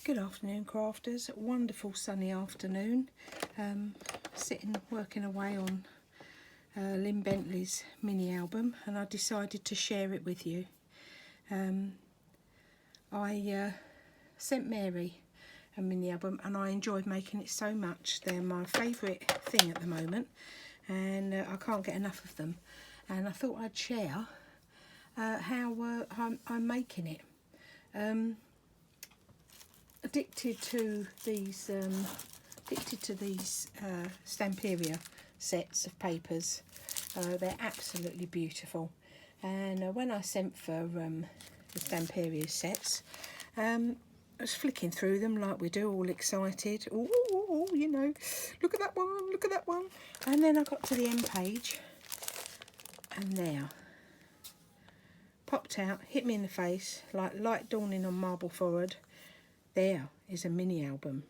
Good afternoon, crafters. Wonderful sunny afternoon. Sitting working away on Lynn Bentley's mini album, and I decided to share it with you. I sent Mary a mini album and I enjoyed making it so much. They're my favourite thing at the moment, and I can't get enough of them, and I thought I'd share how I'm making it. Addicted to these stampiria sets of papers. They're absolutely beautiful, and when I sent for the stampiria sets, I was flicking through them like we do, all excited. Oh, you know, look at that one, look at that one. And then I got to the end page, and there, popped out, hit me in the face like light dawning on marble forehead. There is a mini album.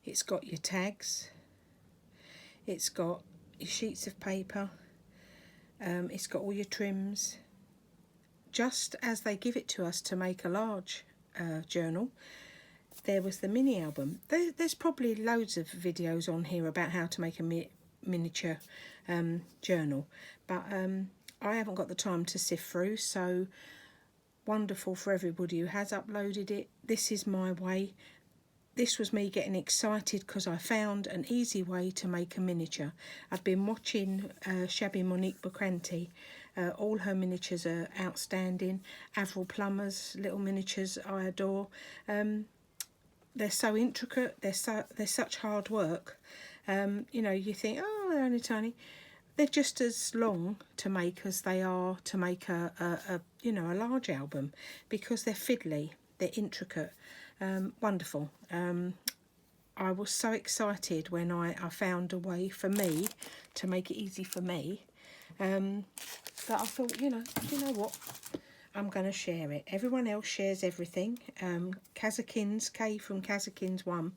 It's got your tags, it's got your sheets of paper, it's got all your trims, just as they give it to us to make a large journal. There was the mini album. There's probably loads of videos on here about how to make a miniature journal, but I haven't got the time to sift through, so wonderful for everybody who has uploaded it. This is my way. This was me getting excited because I found an easy way to make a miniature. I've been watching Shabby Monique Bacranti. All her miniatures are outstanding. Avril Plummer's little miniatures I adore. They're so intricate. They're such hard work. You know, you think, oh, they're only tiny. They're just as long to make as they are to make a large album, because they're fiddly, they're intricate, wonderful. I was so excited when I found a way for me to make it easy for me, that I thought, you know what, I'm going to share it. Everyone else shares everything. Kazakins, Kay from Kazakins 1,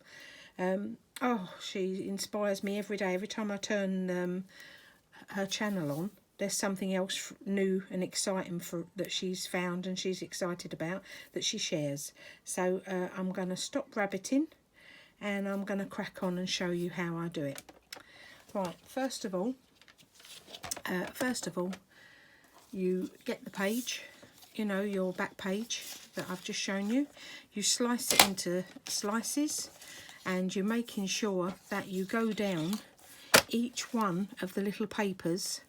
oh, she inspires me every day. Every time I turn her channel on, there's something else new and exciting that she's found and she's excited about that she shares. So I'm going to stop rabbiting and I'm going to crack on and show you how I do it. Right, first of all, you get the page, you know, your back page that I've just shown you. You slice it into slices, and you're making sure that you go down each one of the little papers.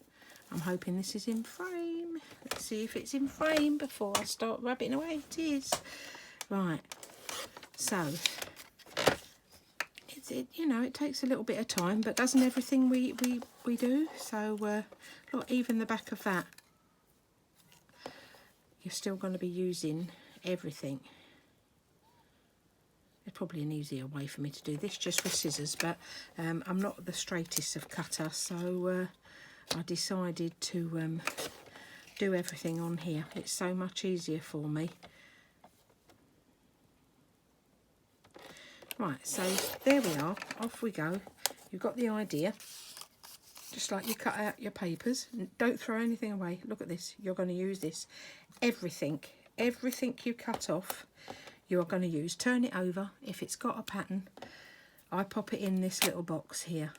I'm hoping this is in frame. Let's see if it's in frame before I start rubbing away. It is. Right. So, it takes a little bit of time, but doesn't everything we do? So, look, even the back of that, you're still going to be using everything. There's probably an easier way for me to do this, just with scissors, but I'm not the straightest of cutter, so I decided to do everything on here. It's so much easier for me. Right, so there we are, off we go. You've got the idea, just like you cut out your papers. Don't throw anything away. Look at this, you're going to use this. Everything you cut off, you're going to use. Turn it over. If it's got a pattern, I pop it in this little box here.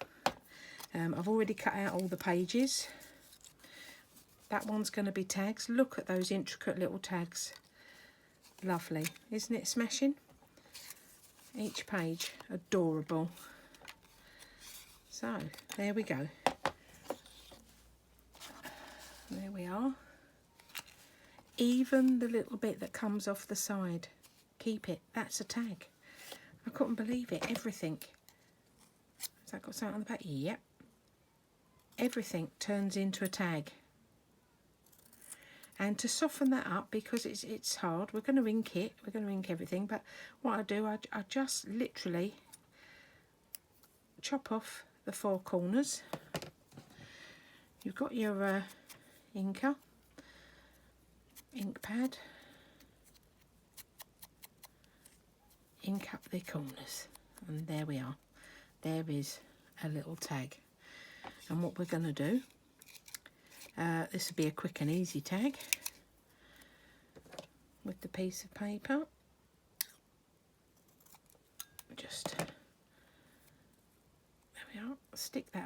I've already cut out all the pages. That one's going to be tags. Look at those intricate little tags. Lovely, isn't it smashing? Each page, adorable. So, there we go. There we are. Even the little bit that comes off the side, keep it. That's a tag. I couldn't believe it. Everything. Has that got something on the back? Yep. Everything turns into a tag. And to soften that up, because it's hard, we're going to ink it. We're going to ink everything. But what I do, I just literally chop off the four corners. You've got your inker, ink pad. Ink up the corners, and there we are. There is a little tag. And what we're going to do, this will be a quick and easy tag with the piece of paper.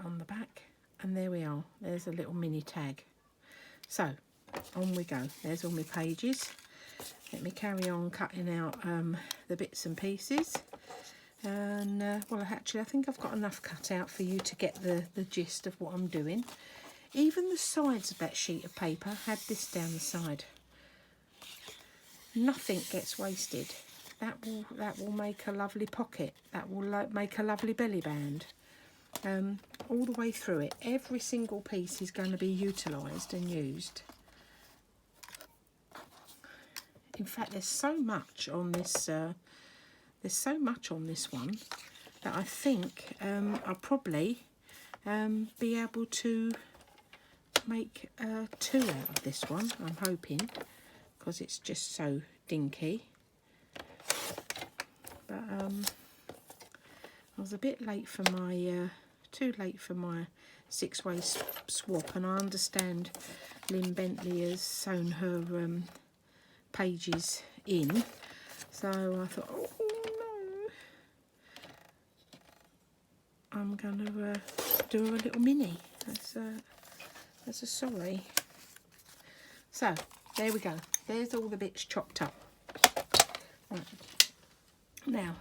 on the back, and there we are. There's a little mini tag. So on we go. There's all my pages. Let me carry on cutting out the bits and pieces. And well, actually I think I've got enough cut out for you to get the gist of what I'm doing. Even the sides of that sheet of paper had this down the side. Nothing gets wasted. That will make a lovely pocket. That will make a lovely belly band. All the way through it, every single piece is going to be utilised and used. In fact, there's so much on this. There's so much on this one that I think I'll probably be able to make 2 out of this one. I'm hoping, because it's just so dinky. But I was a bit late for my, too late for my 6-way swap, and I understand Lynn Bentley has sewn her pages in, so I thought, oh no, I'm going to do a little mini. That's a sorry. So there we go. There's all the bits chopped up. Right. Now,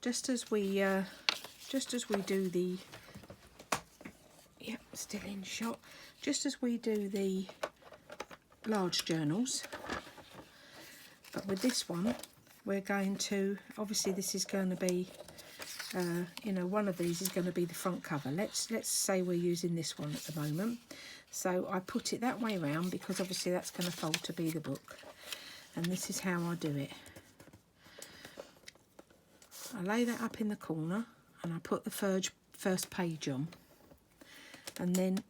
just as we do the, yep, still in shot. Just as we do the large journals, but with this one, we're going to, obviously this is going to be, you know, one of these is going to be the front cover. Let's say we're using this one at the moment. So I put it that way around because obviously that's going to fold to be the book. And this is how I do it. I lay that up in the corner and I put the first page on. And then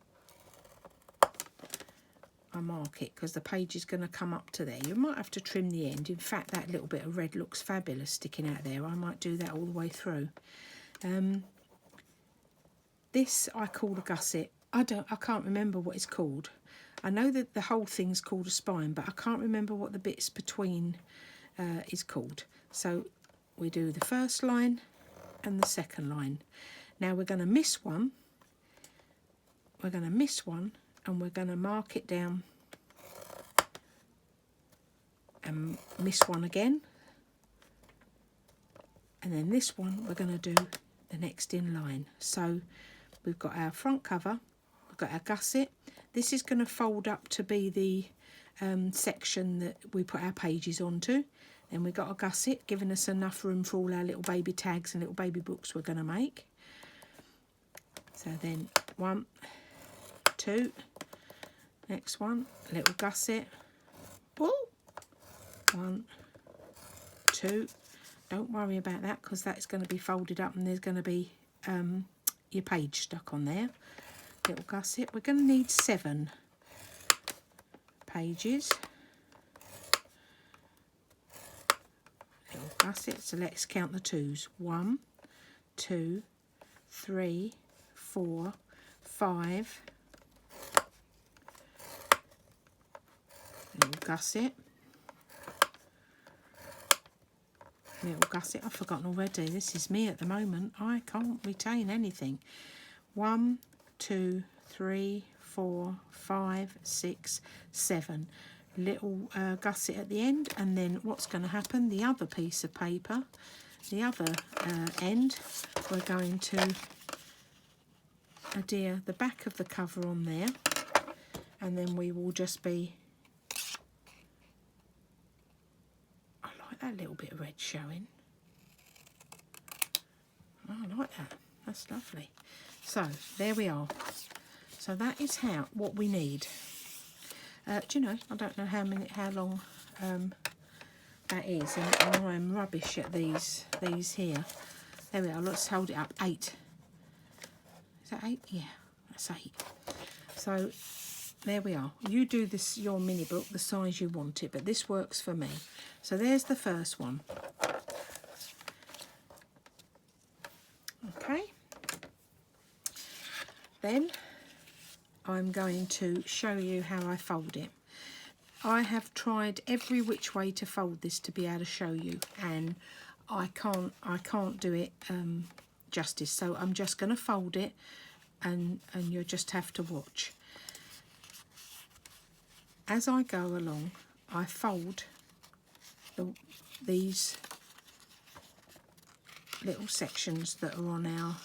I mark it because the page is going to come up to there. You might have to trim the end. In fact, that little bit of red looks fabulous sticking out there. I might do that all the way through. This I call a gusset. I can't remember what it's called. I know that the whole thing's called a spine, but I can't remember what the bits between is called. So we do the first line and the second line. Now we're going to miss one. We're going to miss one, and we're going to mark it down and miss one again. And then this one we're going to do the next in line. So we've got our front cover, we've got our gusset. This is going to fold up to be the section that we put our pages onto. Then we've got a gusset, giving us enough room for all our little baby tags and little baby books we're going to make. So then 1, 2, next one, little gusset. Whoa. 1, 2. Don't worry about that because that's going to be folded up and there's going to be your page stuck on there. Little gusset. We're going to need 7 pages. Little gusset. So let's count the 2s. 1, 2, 3, 4, 5. Little gusset. Little gusset. I've forgotten already. This is me at the moment. I can't retain anything. 1, 2, 3, 4, 5, 6, 7. Little gusset at the end, and then what's going to happen? The other piece of paper, the other end, we're going to adhere the back of the cover on there, and then we will just be. I like that little bit of red showing. Oh, I like that. That's lovely. So there we are. So that is what we need. Do you know? I don't know how long that is, and I'm rubbish at these here. There we are. Let's hold it up. 8. Is that 8? Yeah, that's 8. So there we are. You do this your mini book the size you want it, but this works for me. So there's the first one. Okay. Then I'm going to show you how I fold it. I have tried every which way to fold this to be able to show you, and I can't do it justice. So I'm just going to fold it and you'll just have to watch. As I go along, I fold these little sections that are on our,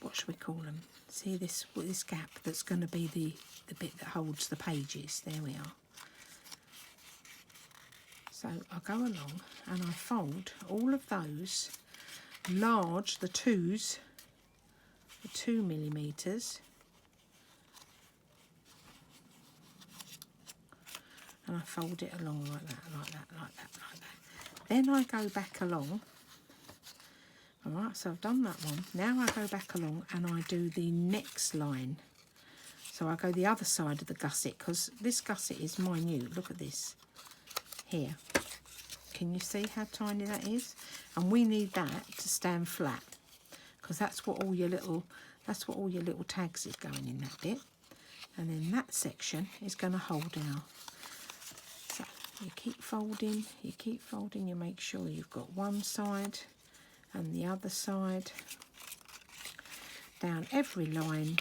what should we call them? See this gap that's going to be the bit that holds the pages. There we are. So I go along and I fold all of those large, the 2s, the 2 millimeters, and I fold it along like that, like that, like that, like that. Then I go back along. Alright, so I've done that one. Now I go back along and I do the next line. So I go the other side of the gusset, because this gusset is minute. Look at this here. Can you see how tiny that is? And we need that to stand flat, because that's what all your little tags is going in that bit. And then that section is going to hold our. So you keep folding, you make sure you've got one side and the other side. Down every line,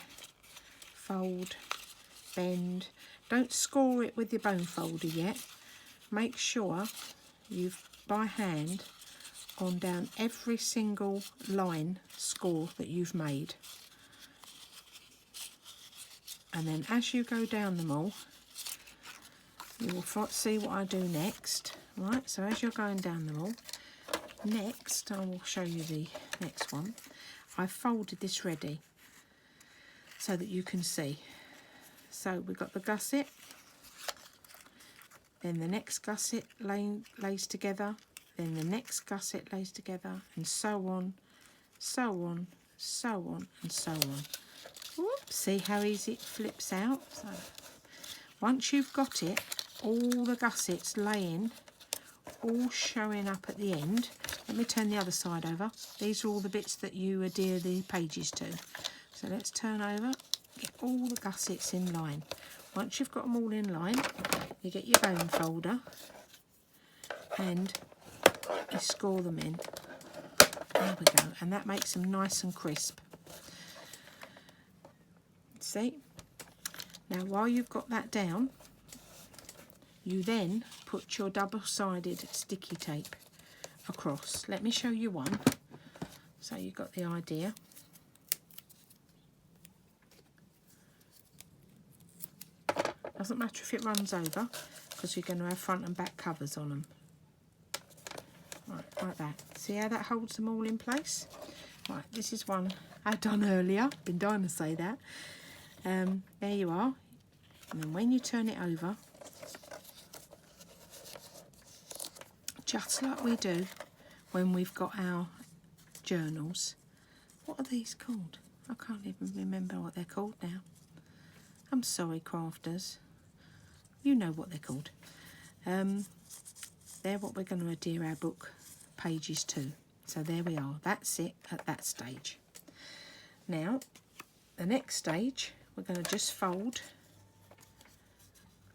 fold, bend. Don't score it with your bone folder yet. Make sure you've, by hand, on down every single line score that you've made. And then as you go down them all, you will see what I do next. Right, so as you're going down them all, next I will show you the next one. I've folded this ready so that you can see. So we've got the gusset, then the next gusset lays together, then the next gusset lays together, and so on, so on, so on, and so on. Whoop, see how easy it flips out? So once you've got it, all the gussets laying, all showing up at the end. Let me turn the other side over. These are all the bits that you adhere the pages to. So let's turn over, get all the gussets in line. Once you've got them all in line, you get your bone folder and you score them in. There we go, and that makes them nice and crisp. See? Now while you've got that down, you then put your double-sided sticky tape across. Let me show you one, so you've got the idea. Doesn't matter if it runs over, because you're going to have front and back covers on them. Right, like that. See how that holds them all in place? Right, this is one I done earlier. Been dying to say that. There you are. And then when you turn it over, just like we do when we've got our journals. What are these called? I can't even remember what they're called now. I'm sorry, crafters. You know what they're called. They're what we're going to adhere our book pages to. So there we are. That's it at that stage. Now, the next stage, we're going to just fold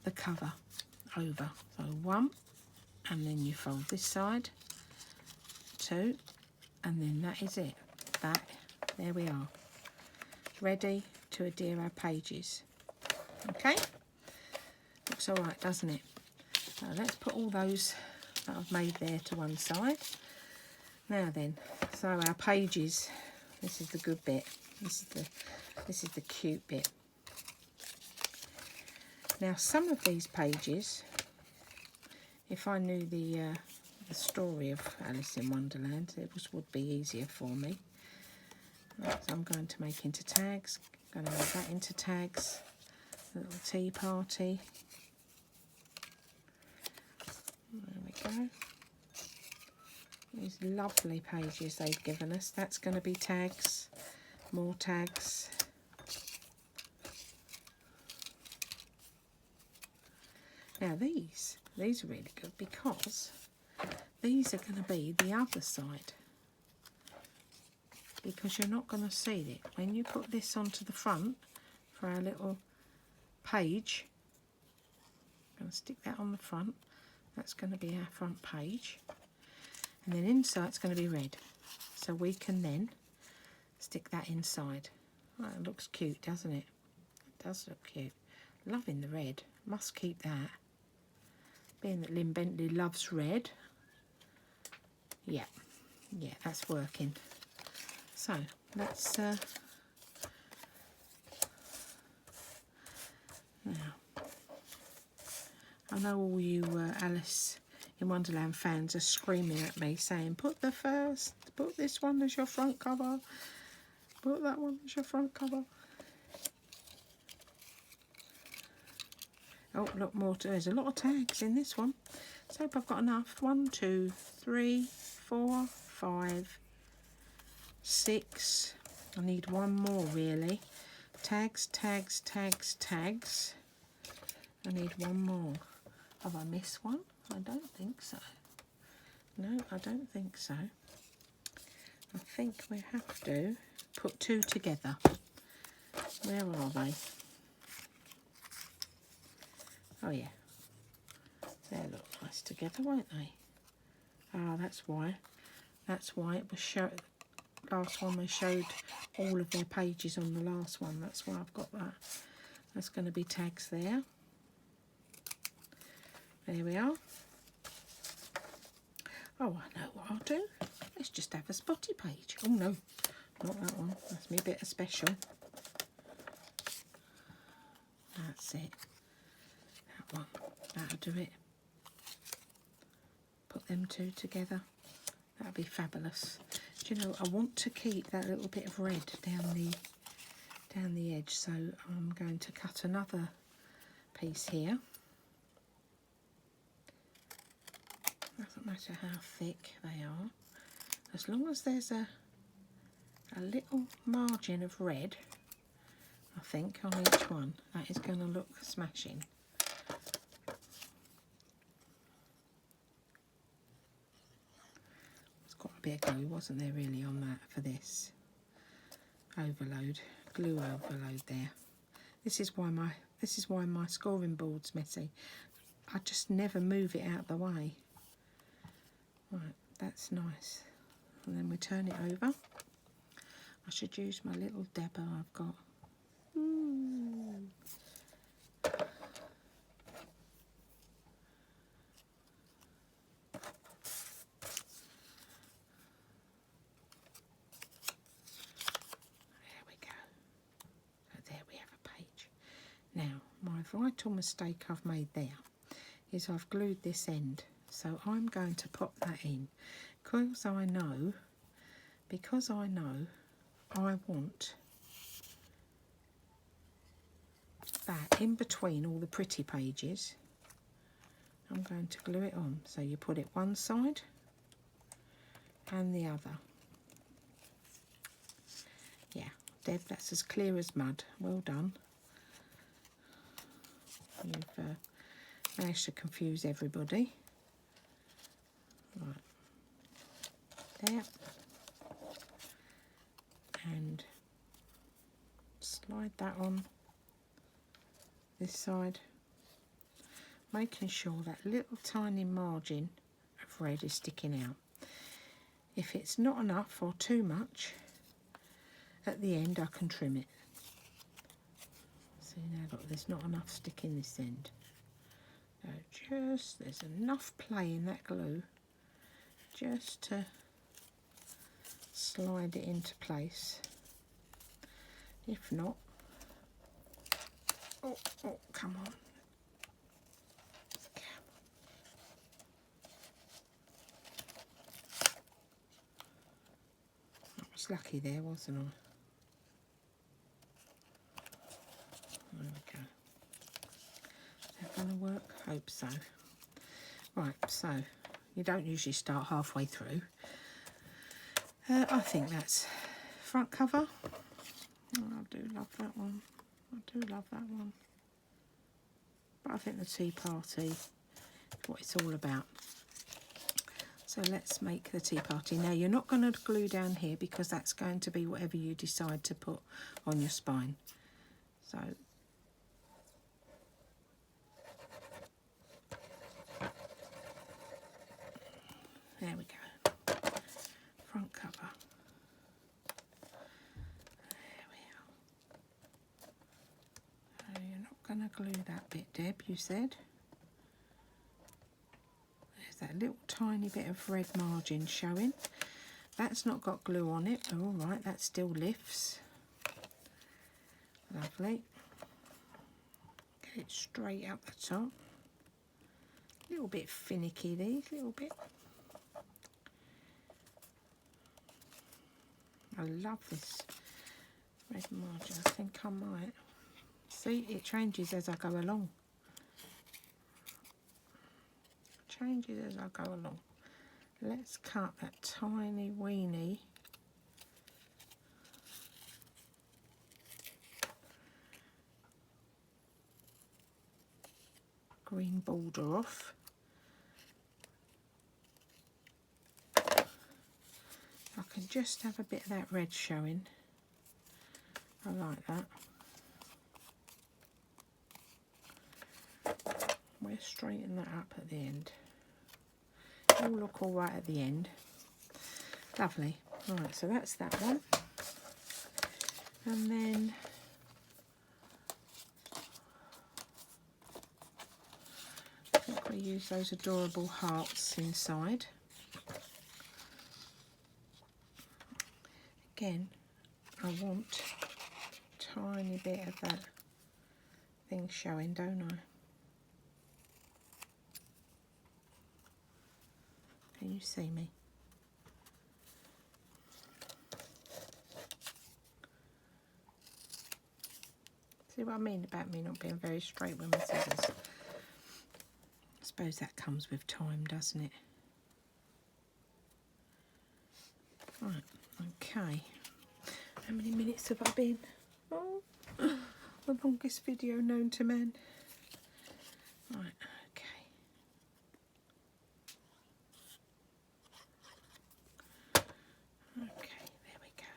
the cover over. So one, and then you fold this side, two, and then that is it. That, there we are. Ready to adhere our pages. Okay? Looks all right, doesn't it? So let's put all those that I've made there to one side. Now then, so our pages, this is the good bit. This is the cute bit. Now some of these pages, if I knew the story of Alice in Wonderland, it would be easier for me. Right, so I'm going to make into tags. I'm going to make that into tags. A little tea party. There we go. These lovely pages they've given us. That's going to be tags. More tags. Now these are really good because these are going to be the other side. Because you're not going to see it. When you put this onto the front for our little page, I'm going to stick that on the front. That's going to be our front page. And then inside it's going to be red. So we can then stick that inside. Oh, it looks cute, doesn't it? It does look cute. Loving the red. Must keep that. Being that Lynn Bentley loves red. Yeah, that's working. So let's now, I know all you Alice in Wonderland fans are screaming at me saying, put this one as your front cover, put that one as your front cover. Oh, look, more. There's a lot of tags in this one. So hope I've got enough. 1, 2, 3, 4, 5, 6. I need one more really. Tags, tags, tags, tags. I need one more. Have I missed one? I don't think so. No, I don't think so. I think we have to put 2 together. Where are they? Oh yeah, they look nice together, won't they? Ah, that's why. That's why it was showed. Last one they showed all of their pages on the last one. That's why I've got that. That's going to be tags there. There we are. Oh, I know what I'll do. Let's just have a spotty page. Oh no, not that one. That's me a bit of special. That's it. One. That'll do it. Put them 2 together. That'll be fabulous. Do you know, I want to keep that little bit of red down the edge, so I'm going to cut another piece here. Doesn't matter how thick they are, as long as there's a little margin of red, I think, on each one. That is going to look smashing. Bit of glue, wasn't there, really, on that for this overload, glue overload there. This is why my scoring board's messy. I just never move it out the way. Right, that's nice. And then we turn it over. I should use my little dabber I've got. Now, my vital mistake I've made there is I've glued this end, so I'm going to pop that in because I know I want that in between all the pretty pages. I'm going to glue it on, so you put it one side and the other. Yeah, Deb, that's as clear as mud. Well done. You've managed to confuse everybody. Right, there. And slide that on this side, making sure that little tiny margin of red is sticking out. If it's not enough or too much, at the end I can trim it. See now, look, there's not enough stick in this end. So there's enough play in that glue just to slide it into place. If not, oh, come on. I was lucky there, wasn't I? There we go. Is that going to work? Hope so. Right, so you don't usually start halfway through. I think that's front cover. Oh, I do love that one. I do love that one. But I think the tea party is what it's all about. So let's make the tea party. Now you're not going to glue down here because that's going to be whatever you decide to put on your spine. So there we go. Front cover. glue that bit, Deb, you said. There's that little tiny bit of red margin showing. That's not got glue on it, but all right, that still lifts. Lovely. Get it straight up the top. A little bit finicky, these, little bit. I love this red margin. I think I might. See, it changes as I go along. Changes as I go along. Let's cut that tiny weeny green border off. I can just have a bit of that red showing. I like that. We'll straighten that up at the end. It'll look all right at the end. Lovely. Right, so that's that one. And then I think we use those adorable hearts inside. Again, I want a tiny bit of that thing showing, don't I? Can you see me? See what I mean about me not being very straight with my scissors? I suppose that comes with time, doesn't it? Right, okay. How many minutes have I been? Oh, the longest video known to man. Right, okay. Okay, there we go.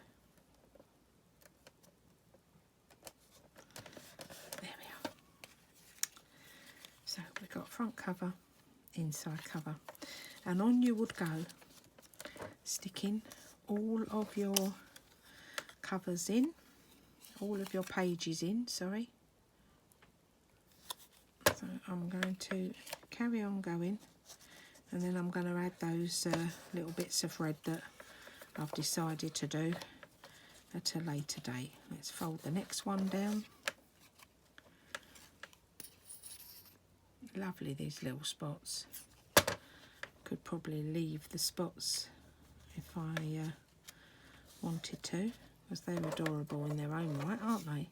There we are. So we've got front cover, inside cover. And on you would go, sticking all of your covers in, all of your pages in, sorry. So I'm going to carry on going, and then I'm going to add those little bits of red that I've decided to do at a later date. Let's fold the next one down. Lovely, these little spots. Could probably leave the spots if I wanted to, because they're adorable in their own right, aren't they?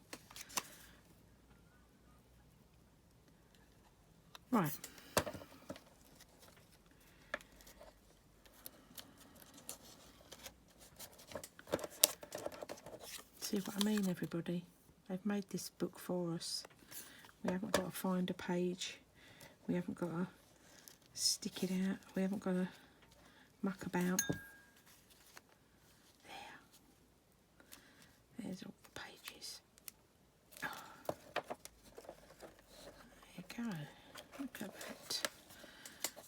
Right. See what I mean, everybody? They've made this book for us. We haven't got to find a page. We haven't got to stick it out. We haven't got to muck about. There. There's all the pages. Oh. There you go. Look at that.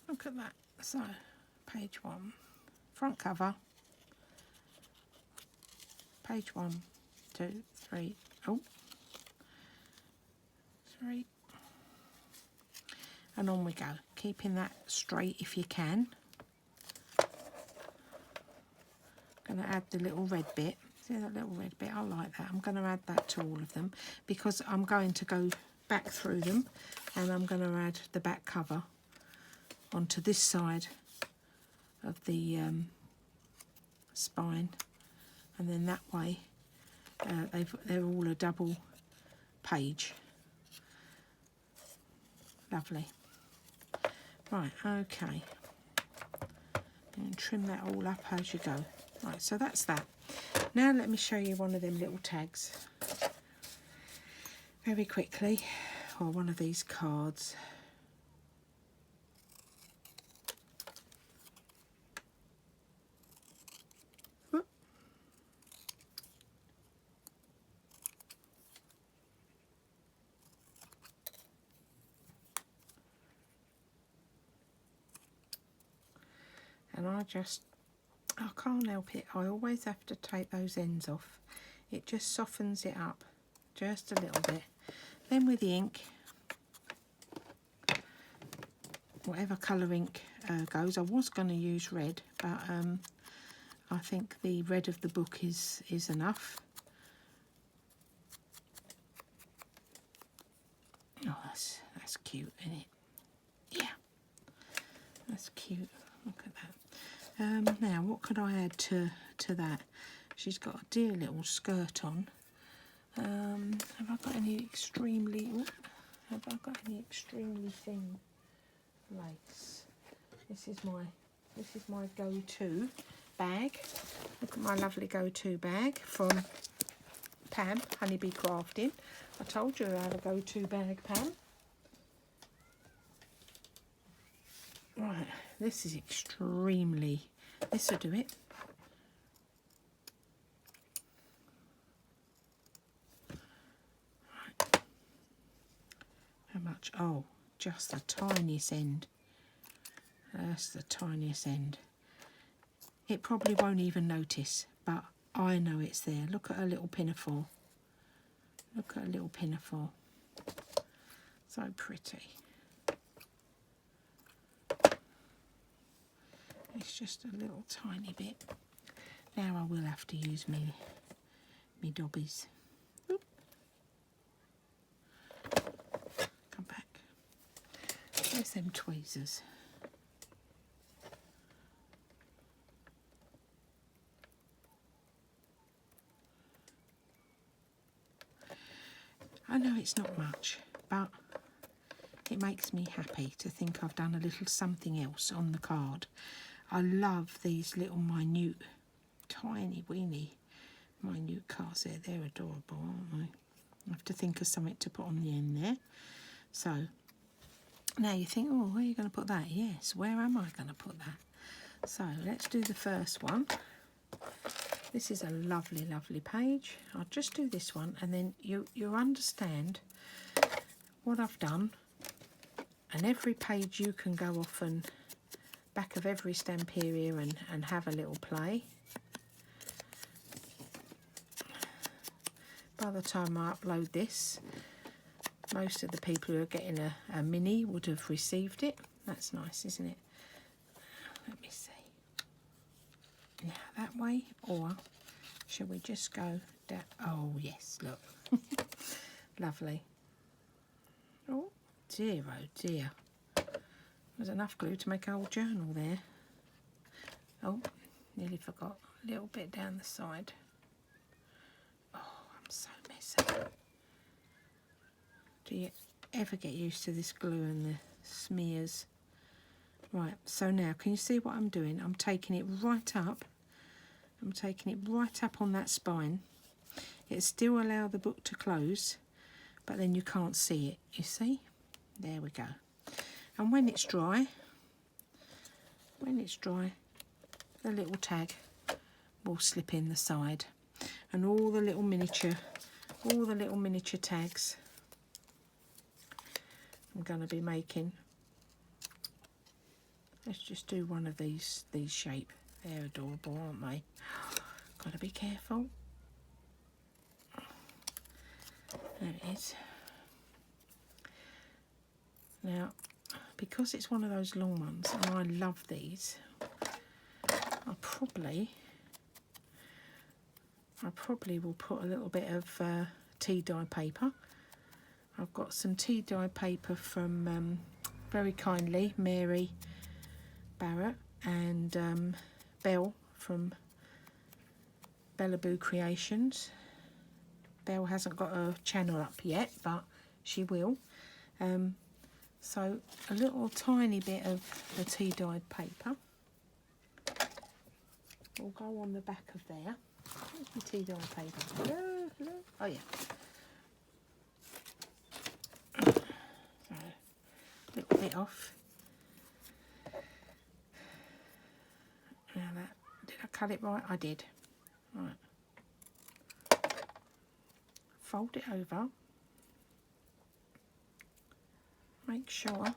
Look at that. So, page 1. Front cover. Page 1, 2, 3. Oh. 3. And on we go, keeping that straight if you can. I'm going to add the little red bit. See that little red bit? I like that. I'm going to add that to all of them because I'm going to go back through them, and I'm going to add the back cover onto this side of the spine, and then that way they're all a double page. Lovely. Right, okay. And trim that all up as you go. Right, so that's that. Now let me show you one of them little tags very quickly, or one of these cards. Whoop. And I can't help it, I always have to take those ends off. It just softens it up just a little bit. Then with the ink, whatever colour ink goes. I was going to use red, but I think the red of the book is enough. Oh, that's cute, isn't it? Yeah, that's cute. Look at that. Now, what could I add to that? She's got a dear little skirt on. Have I got any extremely thin lace? This is my go-to bag. Look at my lovely go-to bag from Pam, Honeybee Crafting. I told you I had a go-to bag, Pam. Right, this is extremely, this will do it. Right. How much? Oh, just the tiniest end. That's the tiniest end. It probably won't even notice, but I know it's there. Look at her little pinafore. Look at her little pinafore. So pretty. It's just a little tiny bit. Now I will have to use me dobbies. Oop. Come back. Where's them tweezers? I know it's not much, but it makes me happy to think I've done a little something else on the card. I love these little minute, tiny, weeny, minute cards there. They're adorable, aren't they? I have to think of something to put on the end there. So, now you think, oh, where are you going to put that? Yes, where am I going to put that? So, let's do the first one. This is a lovely, lovely page. I'll just do this one, and then you'll understand what I've done. And every page you can go off and back of every stamperia and have a little play. By the time I upload this, most of the people who are getting a mini would have received it. That's nice, isn't it? Let me see. Now that way, or shall we just go down? Oh yes, look. Lovely. Oh dear, oh dear. There's enough glue to make a whole journal there. Oh, nearly forgot. A little bit down the side. Oh, I'm so messy. Do you ever get used to this glue and the smears? Right, so now, can you see what I'm doing? I'm taking it right up. I'm taking it right up on that spine. It still allows the book to close, but then you can't see it, you see? There we go. And when it's dry, the little tag will slip in the side. And all the little miniature tags I'm going to be making. Let's just do one of these shape. They're adorable, aren't they? Got to be careful. There it is. Now, because it's one of those long ones, and I love these, I probably will put a little bit of tea dye paper. I've got some tea dye paper from, very kindly, Mary Barrett and Belle from Bellaboo Creations. Belle hasn't got a channel up yet, but she will. So a little tiny bit of the tea dyed paper will go on the back of there. Where's my tea dyed paper? Hello, hello. Oh yeah. So a little bit off. Now that, did I cut it right? I did. Right. Fold it over. Make sure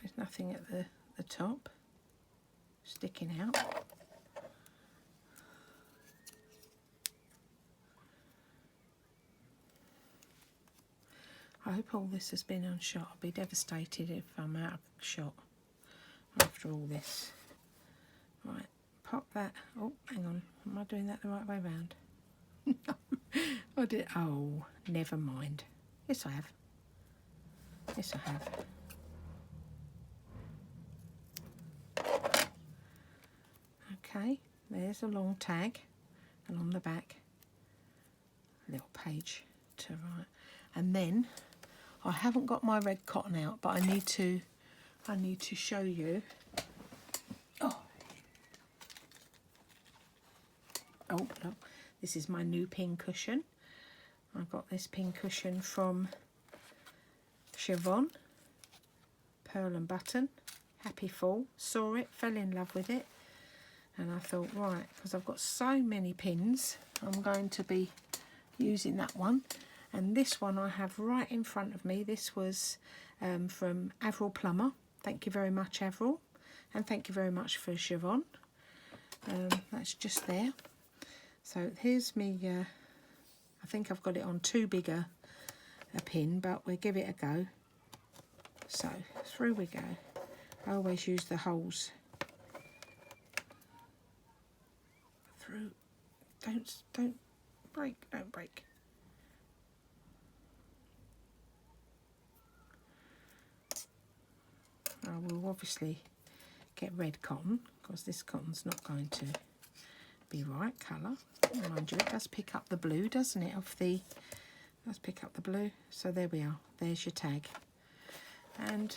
there's nothing at the top sticking out. I hope hope all this has been unshot. I'll be devastated if I'm out of shot after all this. Right, pop that. Oh, hang on. Am I doing that the right way round? No. I did. Oh, never mind. Yes, I have. Yes, I have. Okay, there's a long tag, and on the back, a little page to write. And then I haven't got my red cotton out, but I need to show you. Oh, look, this is my new pin cushion. I got this pin cushion from Chevron, Pearl and Button. Happy Fall. Saw it, fell in love with it. And I thought, right, because I've got so many pins, I'm going to be using that one. And this one I have right in front of me. This was from Avril Plummer. Thank you very much, Avril. And thank you very much for Siobhan. That's just there. So here's me. I think I've got it on too big a pin, but we'll give it a go. So through we go. I always use the holes through. Don't break, don't break. I will obviously get red cotton, because this cotton's not going to be right colour. Mind you, it does pick up the blue, doesn't it? Does pick up the blue. So there we are. There's your tag. And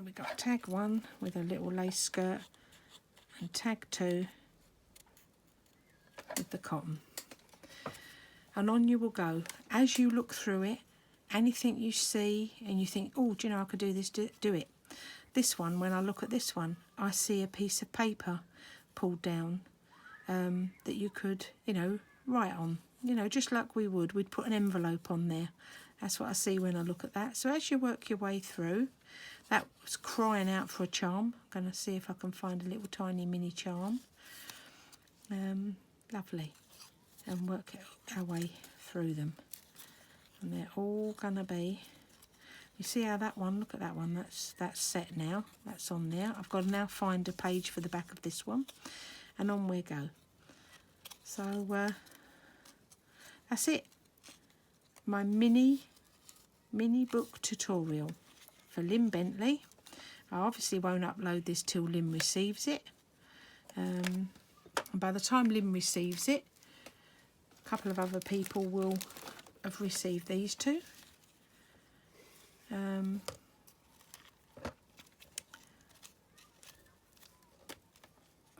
we got tag 1 with a little lace skirt, and tag 2 with the cotton. And on you will go. As you look through it, anything you see and you think, oh, do you know I could do this, do it. This one, when I look at this one, I see a piece of paper pulled down that you could, write on. Just like we'd put an envelope on there. That's what I see when I look at that. So as you work your way through, that was crying out for a charm. I'm going to see if I can find a little tiny mini charm. Lovely. And work our way through them. And they're all going to be... You see how that one, look at that one, that's set now. That's on there. I've got to now find a page for the back of this one. And on we go. So that's it. My mini book tutorial for Lynn Bentley. I obviously won't upload this till Lynn receives it. And by the time Lynn receives it, a couple of other people will have received these two.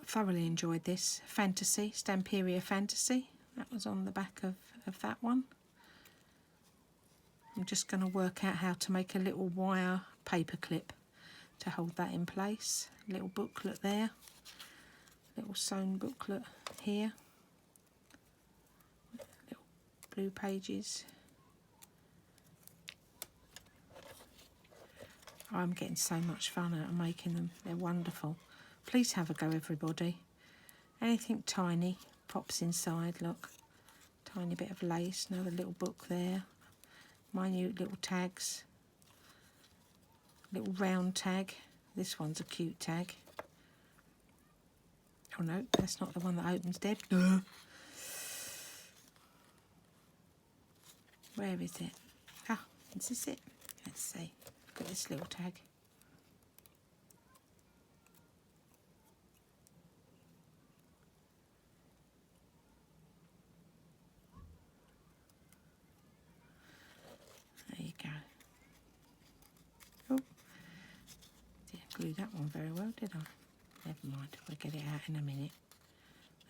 Thoroughly enjoyed this. Fantasy, Stampiria Fantasy. That was on the back of that one. I'm just going to work out how to make a little wire paper clip to hold that in place. Little booklet there. Little sewn booklet here. Little blue pages. I'm getting so much fun out of making them. They're wonderful. Please have a go, everybody. Anything tiny pops inside, look. Tiny bit of lace, another little book there. Minute little tags. Little round tag. This one's a cute tag. Oh no, that's not the one that opens dead. Where is it? Ah, is this it? Let's see. Look at this little tag. There you go. Oh, didn't glue that one very well, did I? Never mind, we'll get it out in a minute.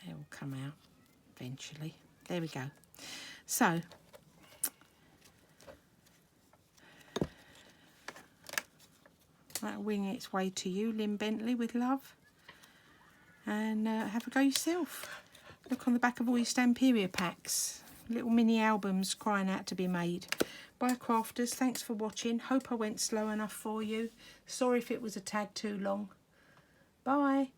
They will come out eventually. There we go. So, that'll wing its way to you, Lynn Bentley, with love. And have a go yourself. Look on the back of all your Stampiria packs. Little mini albums crying out to be made. Bye, crafters. Thanks for watching. Hope I went slow enough for you. Sorry if it was a tad too long. Bye.